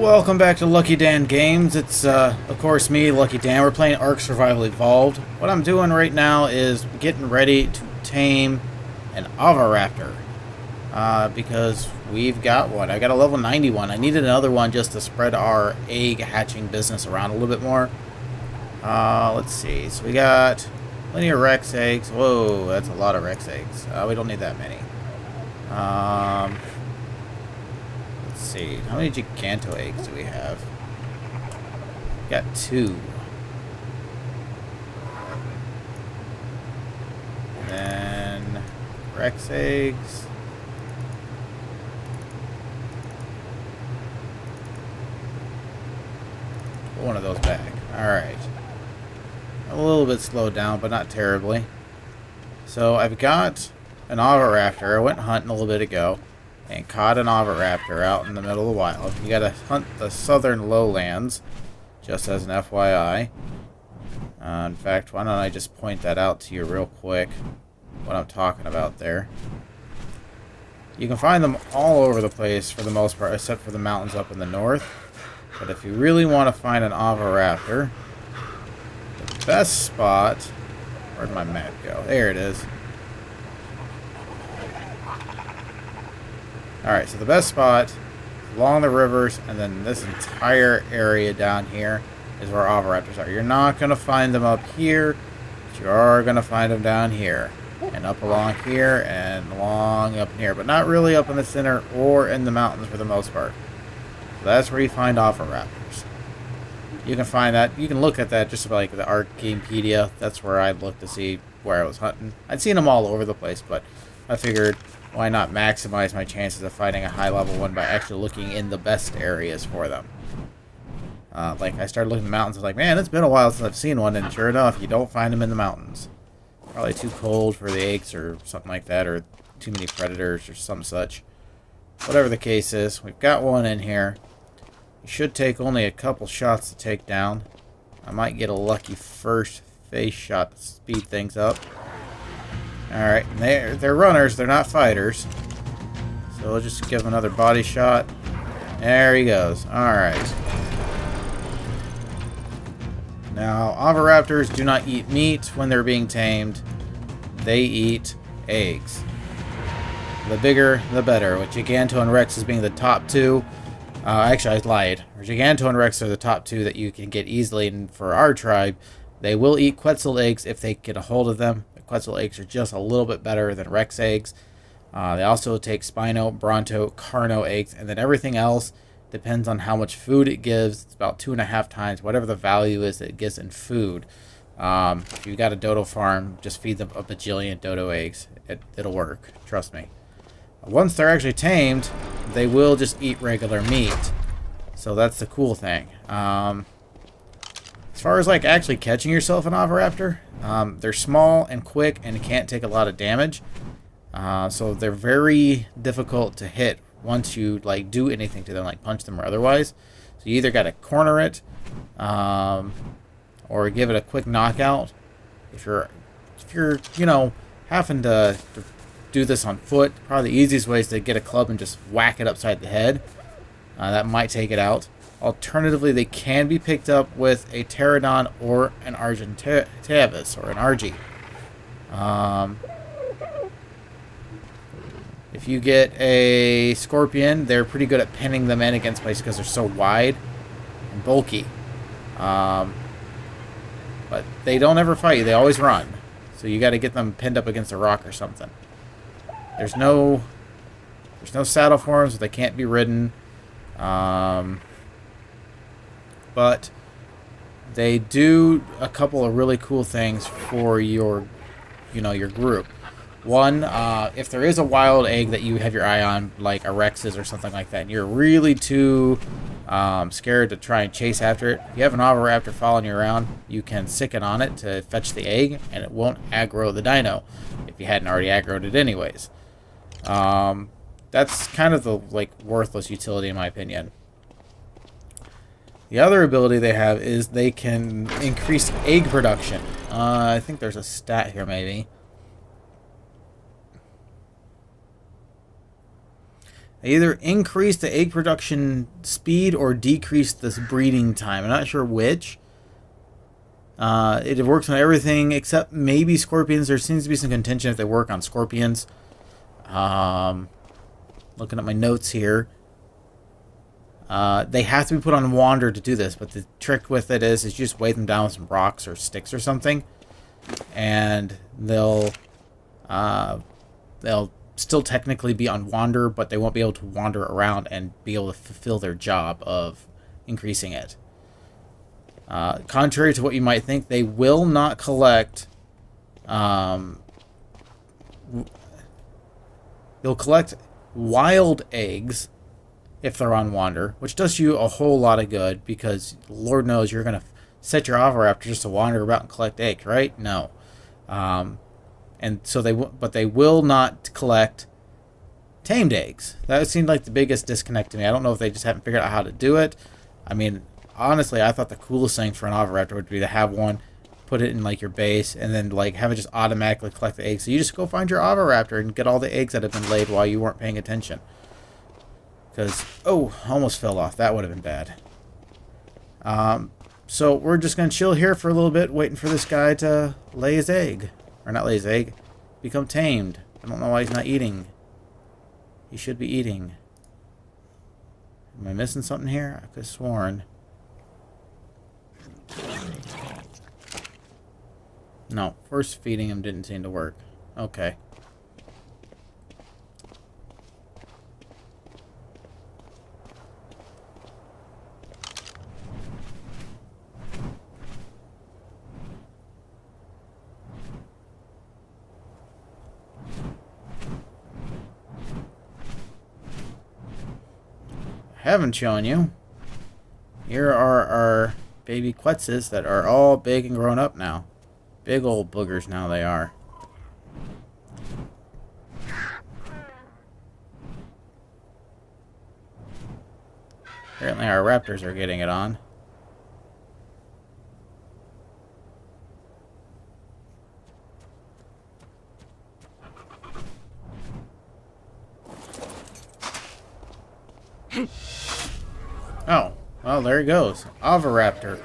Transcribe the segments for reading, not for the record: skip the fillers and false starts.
Welcome back to Lucky Dan Games. It's, of course, me, Lucky Dan. We're playing ARK Survival Evolved. What I'm doing right now is getting ready to tame an Oviraptor. Because we've got one. I got a level 91. I needed another one just to spread our egg hatching business around a little bit more. Let's see. So we got plenty of Rex eggs. Whoa, that's a lot of Rex eggs. We don't need that many. Let's see. How many Giganto eggs do we have? We got 2. And then Rex eggs. Put one of those back. Alright. A little bit slowed down, but not terribly. So I've got an Oviraptor. I went hunting a little bit ago and caught an Oviraptor out in the middle of the wild. You gotta hunt the southern lowlands, just as an FYI. In fact, why don't I just point that out to you real quick, what I'm talking about there. You can find them all over the place for the most part, except for the mountains up in the north. But if you really want to find an Oviraptor, the best spot... Where'd my map go? There it is. Alright, so the best spot along the rivers and then this entire area down here is where Oviraptors are. You're not going to find them up here, but you are going to find them down here. And up along here and along up here. But not really up in the center or in the mountains for the most part. So that's where you find Oviraptors. You can find that. You can look at that just about like the ARK Gamepedia. That's where I'd look to see where I was hunting. I'd seen them all over the place, but I figured why not maximize my chances of finding a high level one by actually looking in the best areas for them. Like I started looking at the mountains. I was like, man, it's been a while since I've seen one, and sure enough, you don't find them in the mountains. Probably too cold for the eggs or something like that, or too many predators or some such. Whatever the case is, we've got one in here. It should take only a couple shots to take down. I might get a lucky first face shot to speed things up. Alright, they're runners, they're not fighters. So we'll just give him another body shot. There he goes. Alright. Now, Oviraptors do not eat meat when they're being tamed. They eat eggs. The bigger, the better, with Giganto and Rex as being the top 2. Actually, I lied. Giganto and Rex are the top 2 that you can get easily, and for our tribe, they will eat Quetzal eggs if they get a hold of them. The Quetzal eggs are just a little bit better than Rex eggs. They also take Spino, Bronto, Carno eggs, and then everything else depends on how much food it gives. It's about 2.5 times whatever the value is that it gives in food. If you've got a dodo farm, just feed them a bajillion dodo eggs. It'll work. Trust me. Once they're actually tamed, they will just eat regular meat. So that's the cool thing. As far as like actually catching yourself an Oviraptor, they're small and quick and can't take a lot of damage. So they're very difficult to hit once you like do anything to them, like punch them or otherwise. So you either got to corner it, or give it a quick knockout. If you're you know, having to do this on foot, probably the easiest way is to get a club and just whack it upside the head. That might take it out. Alternatively, they can be picked up with a pterodon or an Argentavis or an Argy. If you get a scorpion, they're pretty good at pinning them in against places because they're so wide and bulky. But they don't ever fight you. They always run. So you got to get them pinned up against a rock or something. There's no saddle for them, so they can't be ridden. But they do a couple of really cool things for your group. One, if there is a wild egg that you have your eye on, like a Rex's or something like that, and you're really too scared to try and chase after it, if you have an Oviraptor following you around, you can sick it on it to fetch the egg, and it won't aggro the dino if you hadn't already aggroed it anyways. That's kind of the worthless utility in my opinion. The other ability they have is they can increase egg production. I think there's a stat here maybe. They either increase the egg production speed or decrease the breeding time. I'm not sure which. It works on everything except maybe scorpions. There seems to be some contention if they work on scorpions. Looking at my notes here. They have to be put on wander to do this, but the trick with it is you just weigh them down with some rocks or sticks or something, and they'll still technically be on wander, but they won't be able to wander around and be able to fulfill their job of increasing it. Contrary to what you might think, they will not collect. They'll collect wild eggs if they're on wander, which does you a whole lot of good because Lord knows you're gonna set your Oviraptor just to wander about and collect eggs, right? No, and so but they will not collect tamed eggs. That seemed like the biggest disconnect to me. I don't know if they just haven't figured out how to do it. I mean, honestly, I thought the coolest thing for an Oviraptor would be to have one, put it in like your base, and then like have it just automatically collect the eggs. So you just go find your Oviraptor and get all the eggs that have been laid while you weren't paying attention. Because, oh, almost fell off. That would have been bad. So we're just going to chill here for a little bit, waiting for this guy to lay his egg. Or not lay his egg, become tamed. I don't know why he's not eating. He should be eating. Am I missing something here? I could have sworn. No, first feeding him didn't seem to work. Okay. Haven't shown you. Here are our baby Quetzes that are all big and grown up now. Big old boogers now they are. Apparently our raptors are getting it on. Oh, well, there he goes. Oviraptor.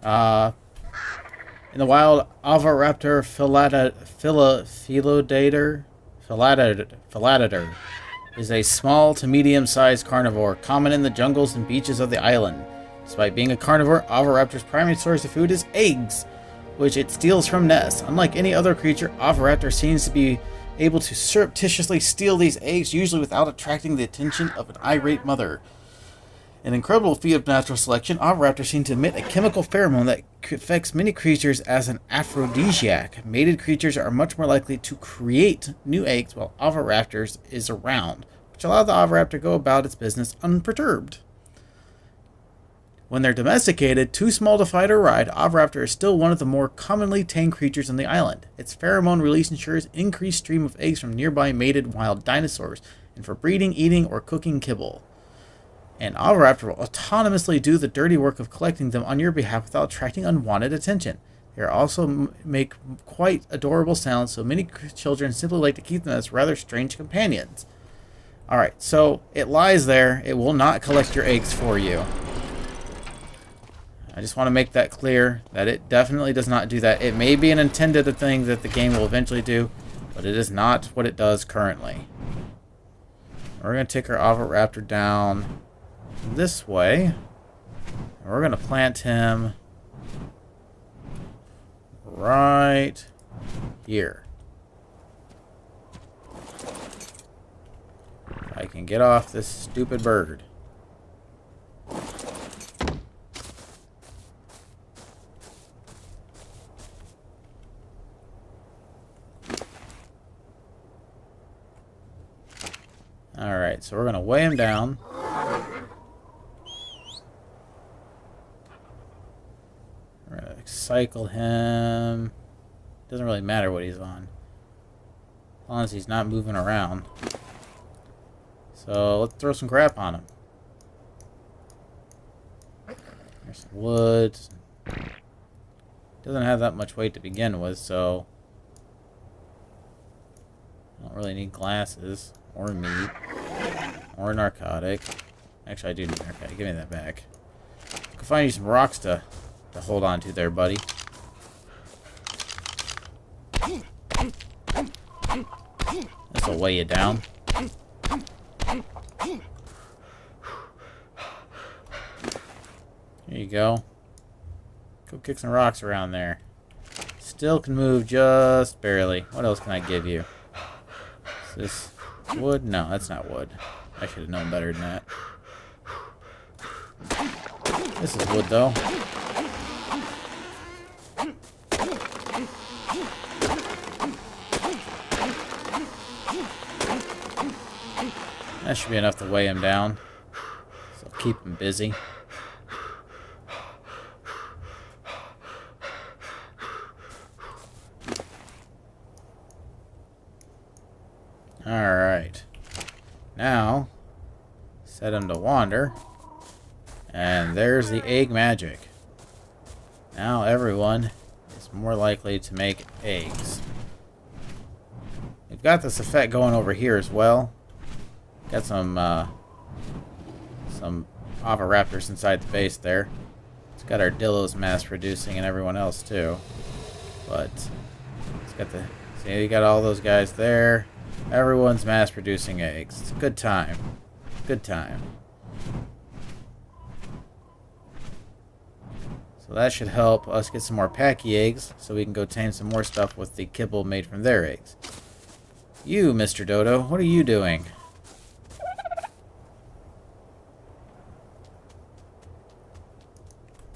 In the wild, Oviraptor philadator is a small to medium-sized carnivore, common in the jungles and beaches of the island. Despite being a carnivore, Oviraptor's primary source of food is eggs, which it steals from nests. Unlike any other creature, Oviraptor seems to be able to surreptitiously steal these eggs, usually without attracting the attention of an irate mother. An incredible feat of natural selection, Oviraptors seem to emit a chemical pheromone that affects many creatures as an aphrodisiac. Mated creatures are much more likely to create new eggs while Oviraptors is around, which allows the Oviraptor to go about its business unperturbed. When they're domesticated, too small to fight or ride, Oviraptor is still one of the more commonly tamed creatures on the island. Its pheromone release ensures increased stream of eggs from nearby mated wild dinosaurs, and for breeding, eating, or cooking kibble. And Oviraptor will autonomously do the dirty work of collecting them on your behalf without attracting unwanted attention. They also make quite adorable sounds, so many children simply like to keep them as rather strange companions. Alright, so it lies there. It will not collect your eggs for you. I just want to make that clear, that it definitely does not do that. It may be an intended thing that the game will eventually do, but it is not what it does currently. We're going to take our Oviraptor down this way, and we're going to plant him right here. I can get off this stupid bird. Alright, so we're going to weigh him down. We're going to cycle him. Doesn't really matter what he's on, as long as he's not moving around. So let's throw some crap on him. There's some wood. Doesn't have that much weight to begin with, so I don't really need glasses or meat. More narcotic. Actually, I do need narcotic. Give me that back. I can find you some rocks to hold on to there, buddy. This will weigh you down. There you go. Go kick some rocks around there. Still can move just barely. What else can I give you? Is this wood? No, that's not wood. I should have known better than that. This is wood, though. That should be enough to weigh him down. So keep him busy. Alright. Now, set him to wander. And there's the egg magic. Now everyone is more likely to make eggs. We've got this effect going over here as well. Got some Oviraptors inside the base there. It's got our Dillos mass producing and everyone else too. But it's got the see, you got all those guys there. Everyone's mass producing eggs. It's a good time. Good time. So that should help us get some more packy eggs so we can go tame some more stuff with the kibble made from their eggs. You, Mr. Dodo, what are you doing?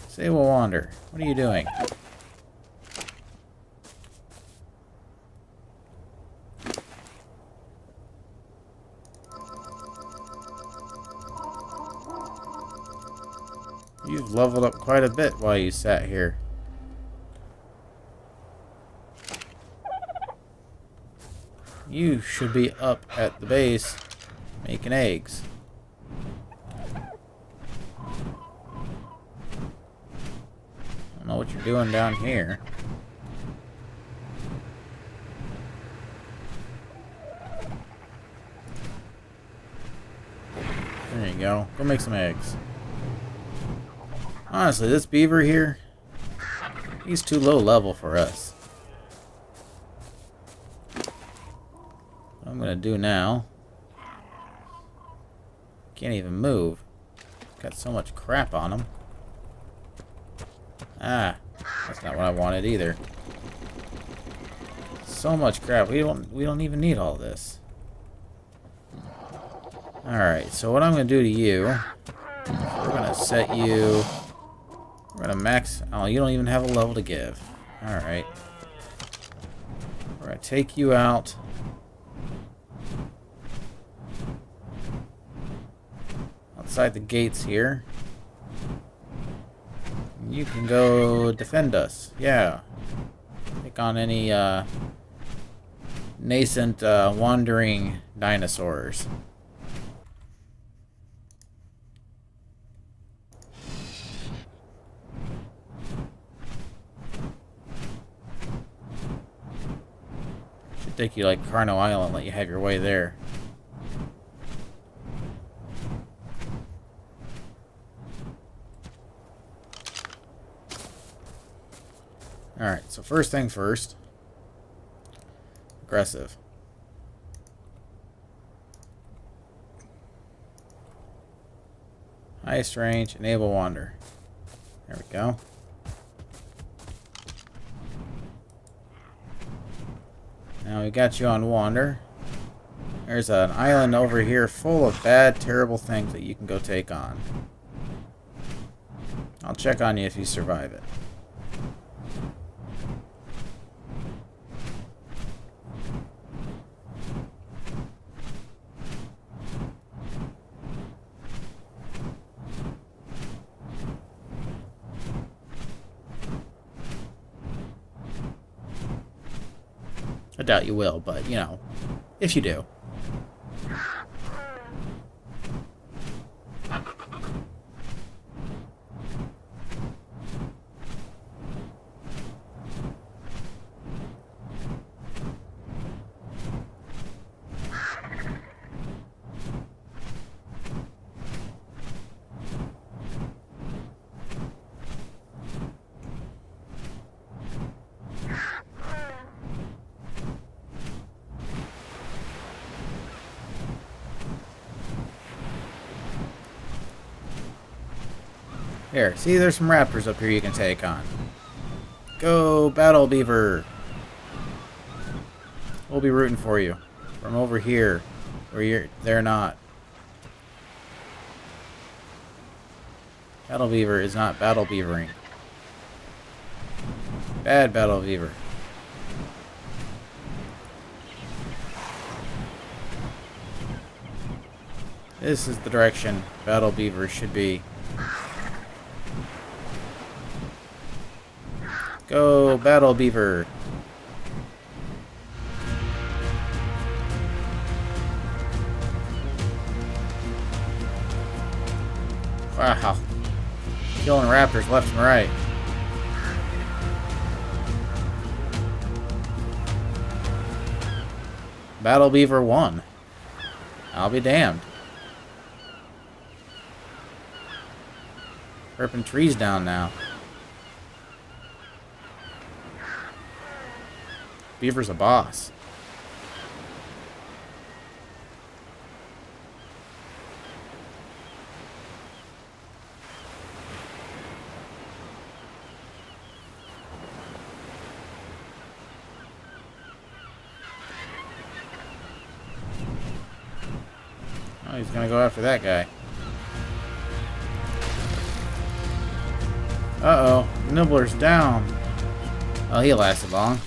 Say we'll wander. What are you doing? You've leveled up quite a bit while you sat here. You should be up at the base making eggs. I don't know what you're doing down here. There you go. Go make some eggs. Honestly, this beaver here, he's too low level for us. What I'm gonna do now, can't even move. Got so much crap on him. Ah, that's not what I wanted either. So much crap. We don't even need all this. All right. So what I'm gonna do to you, we're gonna set you. We're gonna max. Oh, you don't even have a level to give. All right. We're gonna take you out. Outside the gates here. You can go defend us. Yeah. Take on any nascent wandering dinosaurs. Should take you like Carno Island and let you have your way there. Alright, so first thing first. Aggressive. Highest range, enable wander. There we go. Now we got you on wander. There's an island over here full of bad, terrible things that you can go take on. I'll check on you if you survive it. I doubt you will, but, you know, if you do. Here, see, there's some raptors up here you can take on. Go, Battle Beaver! We'll be rooting for you. From over here, where they're not. Battle Beaver is not Battle Beavering. Bad Battle Beaver. This is the direction Battle Beaver should be. Go, Battle Beaver! Wow. Killing raptors left and right. Battle Beaver won. I'll be damned. Ripping trees down now. Beaver's a boss. Oh, he's gonna go after that guy. Uh-oh. Nibbler's down. Oh, he lasted long.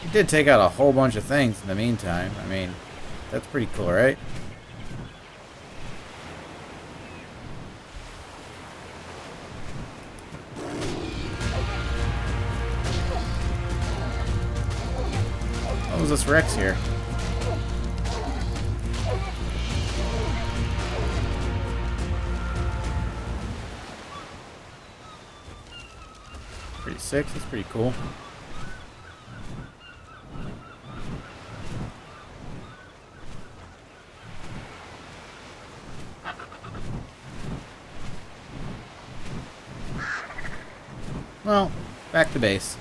He did take out a whole bunch of things in the meantime. I mean, that's pretty cool, right? What was this Rex here? Pretty sick. That's pretty cool. Well, back to base.